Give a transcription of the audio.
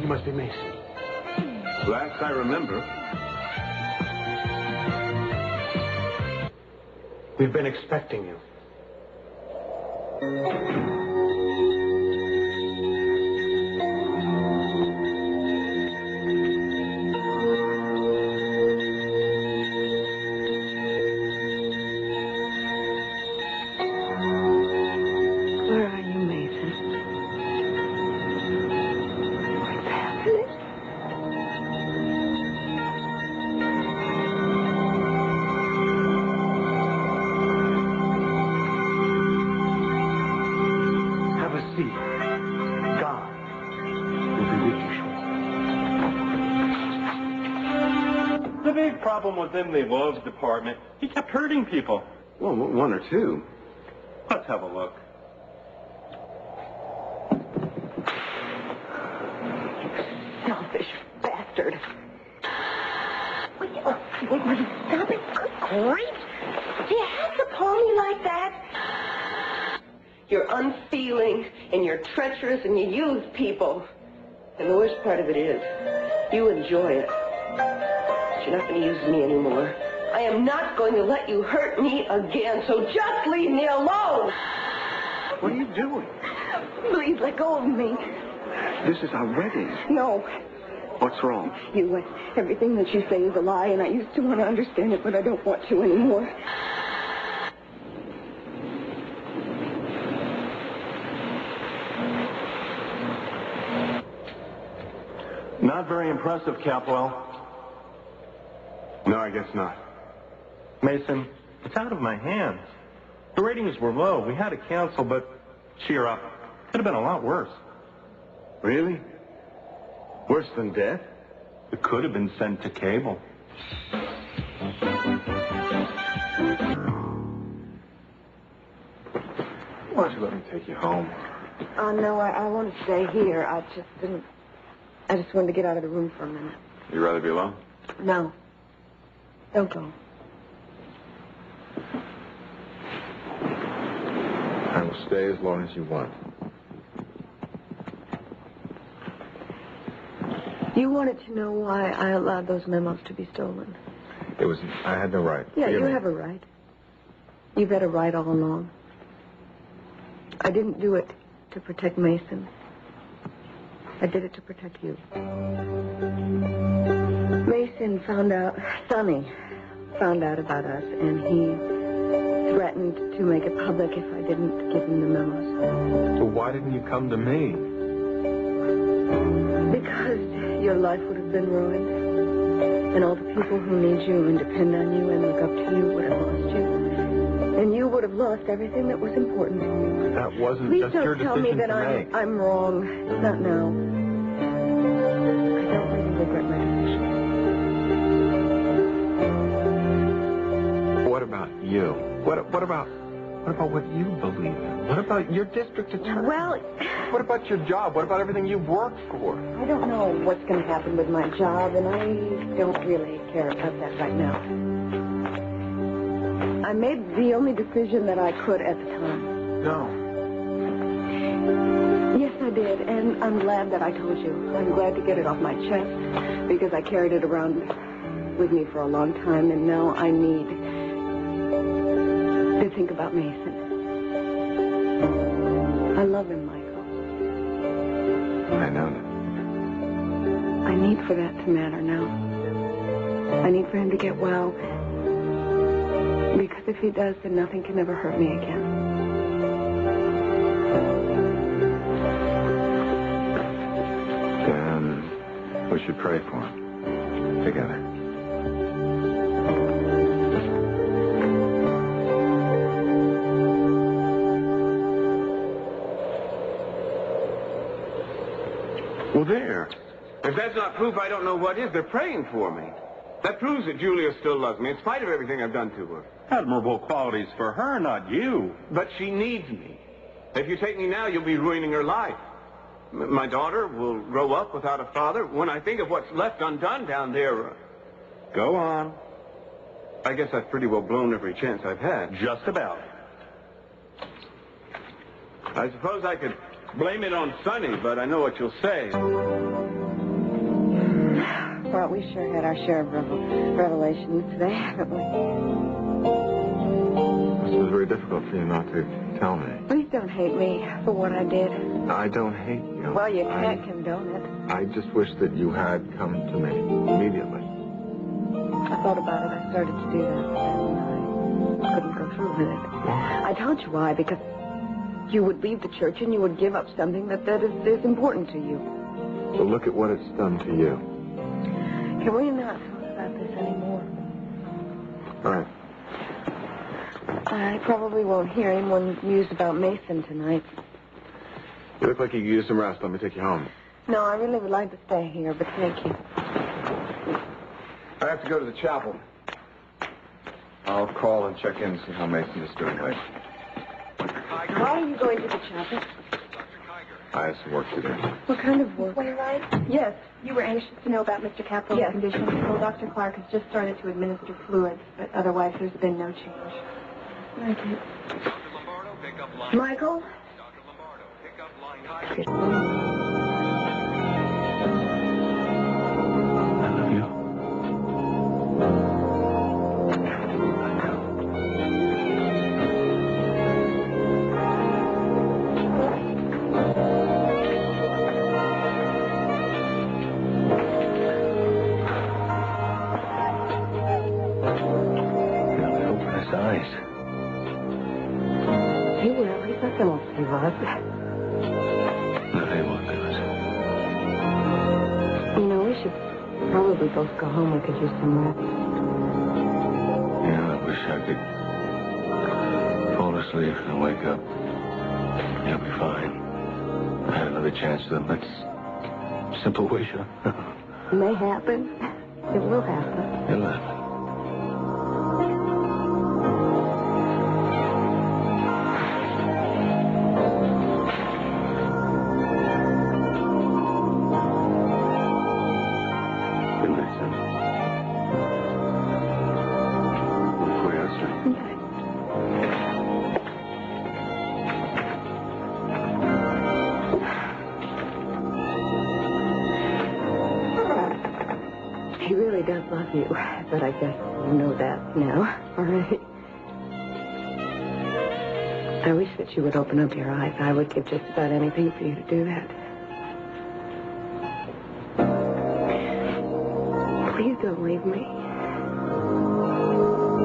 You must be Mason. Last I remember. We've been expecting you. Where are you, Mason? What's happening? Have a seat. God will be with you shortly. The big problem was in the loves department. He kept hurting people. Well, one or two. Let's have a look. Selfish bastard. Will you stop it? Good grief. Do you have to call me like that? You're unfeeling, and you're treacherous, and you use people. And the worst part of it is, you enjoy it. But you're not going to use me anymore. I am not going to let you hurt me again, so just leave me alone. What are you doing? Please, let go of me. This is our wedding. No. What's wrong? Everything that you say is a lie, and I used to want to understand it, but I don't want to anymore. Not very impressive, Capwell. No, I guess not. Mason, it's out of my hands. The ratings were low. We had to cancel, but cheer up. Could have been a lot worse. Really? Worse than death? It could have been sent to cable. Why don't you let me take you home? Oh, no, I want to stay here. I just wanted to get out of the room for a minute. You'd rather be alone? No. Don't go. I will stay as long as you want. You wanted to know why I allowed those memos to be stolen. I had no right. Yeah, you have a right. You've had a right all along. I didn't do it to protect Mason. I did it to protect you. Mason Sonny found out about us, and he threatened to make it public if I didn't give him the memos. So why didn't you come to me? Because your life would have been ruined, and all the people who need you and depend on you and look up to you would have lost you. And you would have lost everything that was important. That wasn't Please just your don't tell me decision that to make. I'm wrong. Not now. I don't really regret my decision. What about you? What about what you believe in? What about your district attorney? Well, What about your job? What about everything you've worked for? I don't know what's going to happen with my job, and I don't really care about that right now. I made the only decision that I could at the time. No. Yes, I did, and I'm glad that I told you. I'm glad to get it off my chest, because I carried it around with me for a long time, and now I need to think about Mason. I love him, Michael. I know that. I need for that to matter now. I need for him to get well, because if he does, then nothing can ever hurt me again. Then we should pray for him. Together. Well, there. If that's not proof, I don't know what is. They're praying for me. That proves that Julia still loves me, in spite of everything I've done to her. Admirable qualities for her, not you. But she needs me. If you take me now, you'll be ruining her life. My daughter will grow up without a father. When I think of what's left undone down there... Go on. I guess I've pretty well blown every chance I've had. Just about. I suppose I could blame it on Sonny, but I know what you'll say. Well, we sure had our share of revelations today, haven't we? This was very difficult for you not to tell me. Please don't hate me for what I did. I don't hate you. Well, you can't condone it. I just wish that you had come to me immediately. I thought about it. I started to do that, and I couldn't go through with it. Why? I told you why, because you would leave the church and you would give up something that is important to you. So look at what it's done to you. Can we not talk about this anymore? All right. I probably won't hear any more news about Mason tonight. You look like you could use some rest. Let me take you home. No, I really would like to stay here, but thank you. I have to go to the chapel. I'll call and check in and see how Mason is doing later. Why are you going to the chapel? I have some work to do. What kind of work? Wainwright? Yes. You were anxious to know about Mr. Capel's Yes. condition. Well, Dr. Clark has just started to administer fluids, but otherwise there's been no change. Thank you. Michael? I love you. Open his eyes. He will. He's nothing else he was. Nothing more good. You know, we should probably both go home. We could use some rest. Yeah, I wish I could fall asleep and wake up. You'll be fine. I had another chance to them. That's simple wish, huh? It may happen. It will happen. It'll happen. Good night, son. Before you answer. He really does love you, but I guess you know that now, all right? I wish that you would open up your eyes. I would give just about anything for you to do that. Please don't leave me.